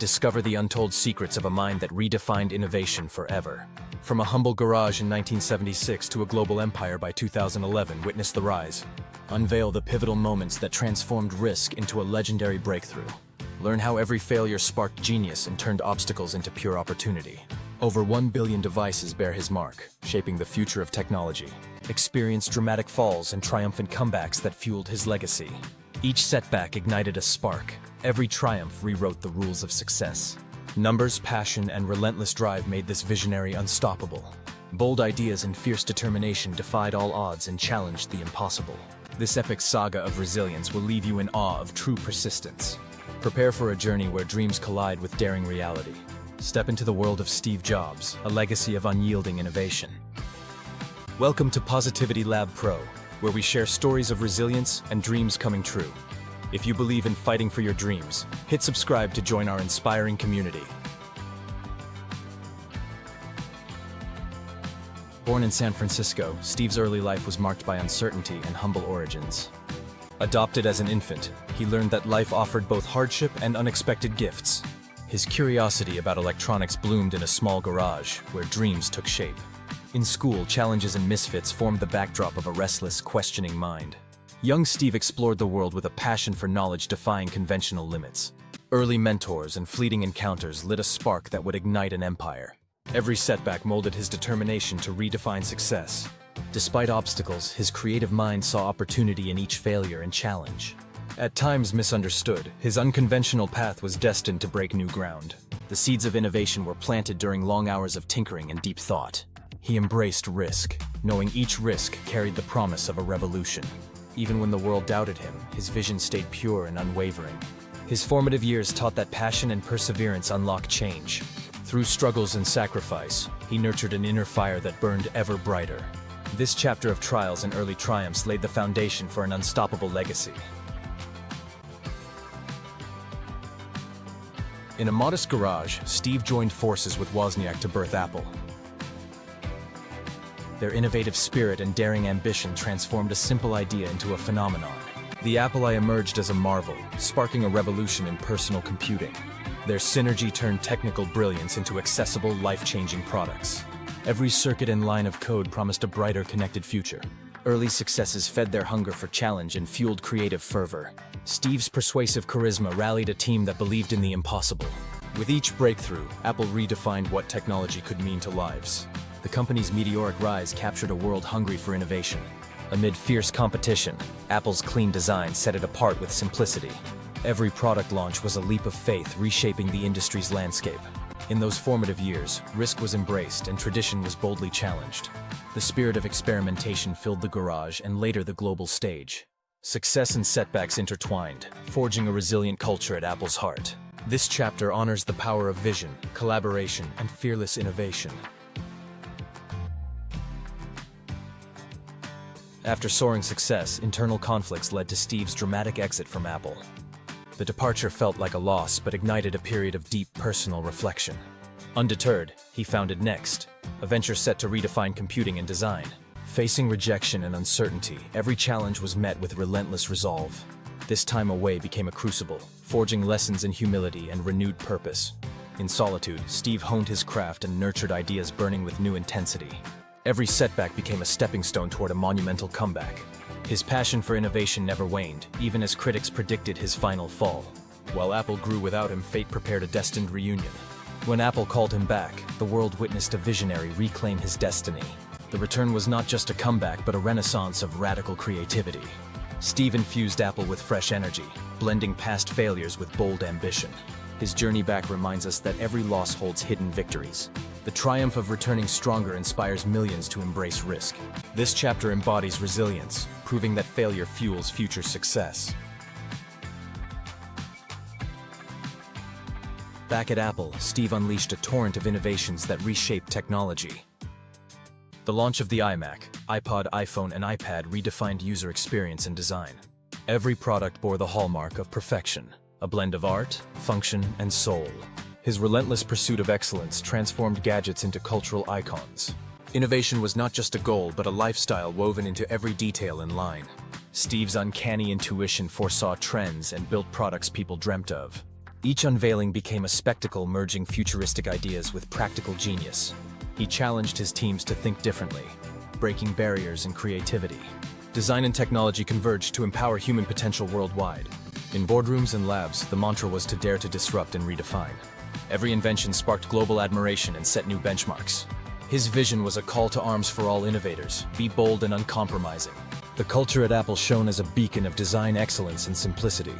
discover the untold secrets of a mind that redefined innovation forever. From a humble garage in 1976 to a global empire by 2011, witness the rise. Unveil the pivotal moments that transformed risk into a legendary breakthrough. Learn how every failure sparked genius and turned obstacles into pure opportunity. Over 1 billion devices bear his mark, shaping the future of technology. Experience dramatic falls and triumphant comebacks that fueled his legacy. Each setback ignited a spark. Every triumph rewrote the rules of success. Numbers, passion, and relentless drive made this visionary unstoppable. Bold ideas and fierce determination defied all odds and challenged the impossible. This epic saga of resilience will leave you in awe of true persistence. Prepare for a journey where dreams collide with daring reality. Step into the world of Steve Jobs, a legacy of unyielding innovation. Welcome to Positivity Lab Pro, where we share stories of resilience and dreams coming true. If you believe in fighting for your dreams, hit subscribe to join our inspiring community. Born in San Francisco, Steve's early life was marked by uncertainty and humble origins. Adopted as an infant, he learned that life offered both hardship and unexpected gifts. His curiosity about electronics bloomed in a small garage, where dreams took shape. In school, challenges and misfits formed the backdrop of a restless, questioning mind. Young Steve explored the world with a passion for knowledge defying conventional limits. Early mentors and fleeting encounters lit a spark that would ignite an empire. Every setback molded his determination to redefine success. Despite obstacles, his creative mind saw opportunity in each failure and challenge. At times misunderstood, his unconventional path was destined to break new ground. The seeds of innovation were planted during long hours of tinkering and deep thought. He embraced risk, knowing each risk carried the promise of a revolution. Even when the world doubted him, his vision stayed pure and unwavering. His formative years taught that passion and perseverance unlock change. Through struggles and sacrifice, he nurtured an inner fire that burned ever brighter. This chapter of trials and early triumphs laid the foundation for an unstoppable legacy. In a modest garage, Steve joined forces with Wozniak to birth Apple. Their innovative spirit and daring ambition transformed a simple idea into a phenomenon. The Apple I emerged as a marvel, sparking a revolution in personal computing. Their synergy turned technical brilliance into accessible, life-changing products. Every circuit and line of code promised a brighter, connected future. Early successes fed their hunger for challenge and fueled creative fervor. Steve's persuasive charisma rallied a team that believed in the impossible. With each breakthrough, Apple redefined what technology could mean to lives. The company's meteoric rise captured a world hungry for innovation. Amid fierce competition, Apple's clean design set it apart with simplicity. Every product launch was a leap of faith, reshaping the industry's landscape. In those formative years, risk was embraced and tradition was boldly challenged. The spirit of experimentation filled the garage and later the global stage. Success and setbacks intertwined, forging a resilient culture at Apple's heart. This chapter honors the power of vision, collaboration, and fearless innovation. After soaring success, internal conflicts led to Steve's dramatic exit from Apple. The departure felt like a loss, but ignited a period of deep personal reflection. Undeterred, he founded Next, a venture set to redefine computing and design. Facing rejection and uncertainty, every challenge was met with relentless resolve. This time away became a crucible, forging lessons in humility and renewed purpose. In solitude, Steve honed his craft and nurtured ideas burning with new intensity. Every setback became a stepping stone toward a monumental comeback. His passion for innovation never waned, even as critics predicted his final fall. While Apple grew without him, fate prepared a destined reunion. When Apple called him back, the world witnessed a visionary reclaim his destiny. The return was not just a comeback, but a renaissance of radical creativity. Steve infused Apple with fresh energy, blending past failures with bold ambition. His journey back reminds us that every loss holds hidden victories. The triumph of returning stronger inspires millions to embrace risk. This chapter embodies resilience, proving that failure fuels future success. Back at Apple, Steve unleashed a torrent of innovations that reshaped technology. The launch of the iMac, iPod, iPhone, and iPad redefined user experience and design. Every product bore the hallmark of perfection, a blend of art, function, and soul. His relentless pursuit of excellence transformed gadgets into cultural icons. Innovation was not just a goal, but a lifestyle woven into every detail in line. Steve's uncanny intuition foresaw trends and built products people dreamt of. Each unveiling became a spectacle merging futuristic ideas with practical genius. He challenged his teams to think differently, breaking barriers and creativity. Design and technology converged to empower human potential worldwide. In boardrooms and labs, the mantra was to dare to disrupt and redefine. Every invention sparked global admiration and set new benchmarks. His vision was a call to arms for all innovators: be bold and uncompromising. The culture at Apple shone as a beacon of design excellence and simplicity.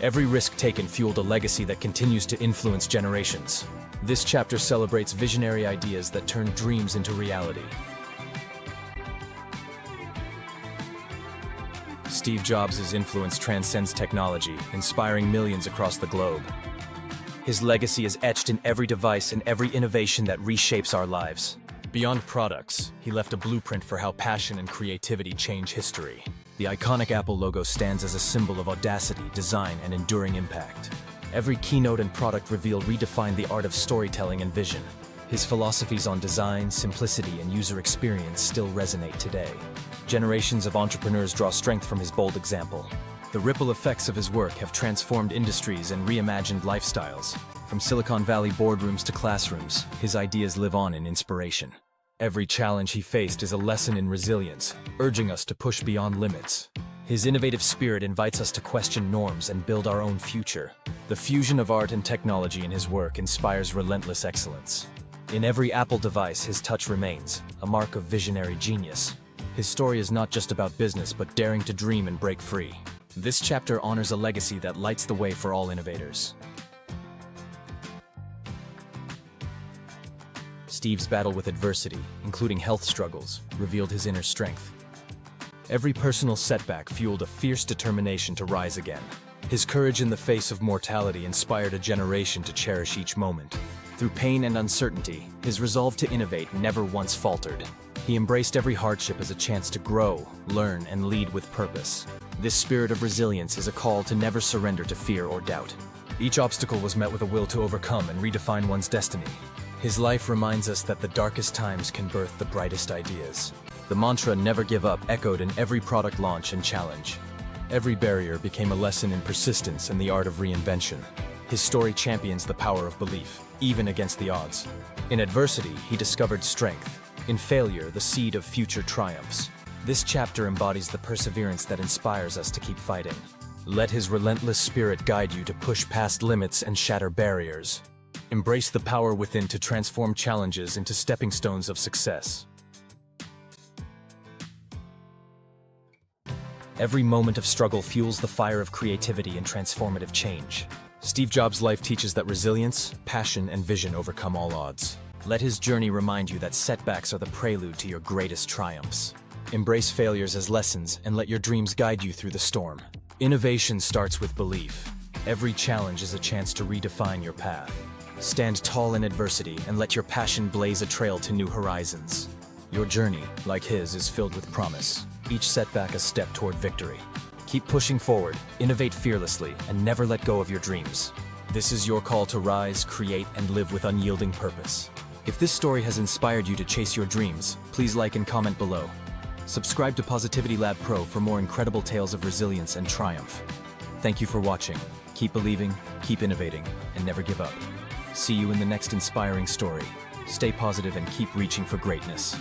Every risk taken fueled a legacy that continues to influence generations. This chapter celebrates visionary ideas that turned dreams into reality. Steve Jobs' influence transcends technology, inspiring millions across the globe. His legacy is etched in every device and every innovation that reshapes our lives. Beyond products, he left a blueprint for how passion and creativity change history. The iconic Apple logo stands as a symbol of audacity, design, and enduring impact. Every keynote and product reveal redefined the art of storytelling and vision. His philosophies on design, simplicity, and user experience still resonate today. Generations of entrepreneurs draw strength from his bold example. The ripple effects of his work have transformed industries and reimagined lifestyles. From Silicon Valley boardrooms to classrooms, his ideas live on in inspiration. Every challenge he faced is a lesson in resilience, urging us to push beyond limits. His innovative spirit invites us to question norms and build our own future. The fusion of art and technology in his work inspires relentless excellence. In every Apple device, his touch remains, a mark of visionary genius. His story is not just about business, but daring to dream and break free. This chapter honors a legacy that lights the way for all innovators. Steve's battle with adversity, including health struggles, revealed his inner strength. Every personal setback fueled a fierce determination to rise again. His courage in the face of mortality inspired a generation to cherish each moment. Through pain and uncertainty, his resolve to innovate never once faltered. He embraced every hardship as a chance to grow, learn, and lead with purpose. This spirit of resilience is a call to never surrender to fear or doubt. Each obstacle was met with a will to overcome and redefine one's destiny. His life reminds us that the darkest times can birth the brightest ideas. The mantra "never give up" echoed in every product launch and challenge. Every barrier became a lesson in persistence and the art of reinvention. His story champions the power of belief, even against the odds. In adversity, he discovered strength. In failure, the seed of future triumphs. This chapter embodies the perseverance that inspires us to keep fighting. Let his relentless spirit guide you to push past limits and shatter barriers. Embrace the power within to transform challenges into stepping stones of success. Every moment of struggle fuels the fire of creativity and transformative change. Steve Jobs' life teaches that resilience, passion, and vision overcome all odds. Let his journey remind you that setbacks are the prelude to your greatest triumphs. Embrace failures as lessons and let your dreams guide you through the storm. Innovation starts with belief. Every challenge is a chance to redefine your path. Stand tall in adversity and let your passion blaze a trail to new horizons. Your journey, like his, is filled with promise. Each setback a step toward victory. Keep pushing forward, innovate fearlessly, and never let go of your dreams. This is your call to rise, create, and live with unyielding purpose. If this story has inspired you to chase your dreams, please like and comment below. Subscribe to Positivity Lab Pro for more incredible tales of resilience and triumph. Thank you for watching. Keep believing, keep innovating, and never give up. See you in the next inspiring story. Stay positive and keep reaching for greatness.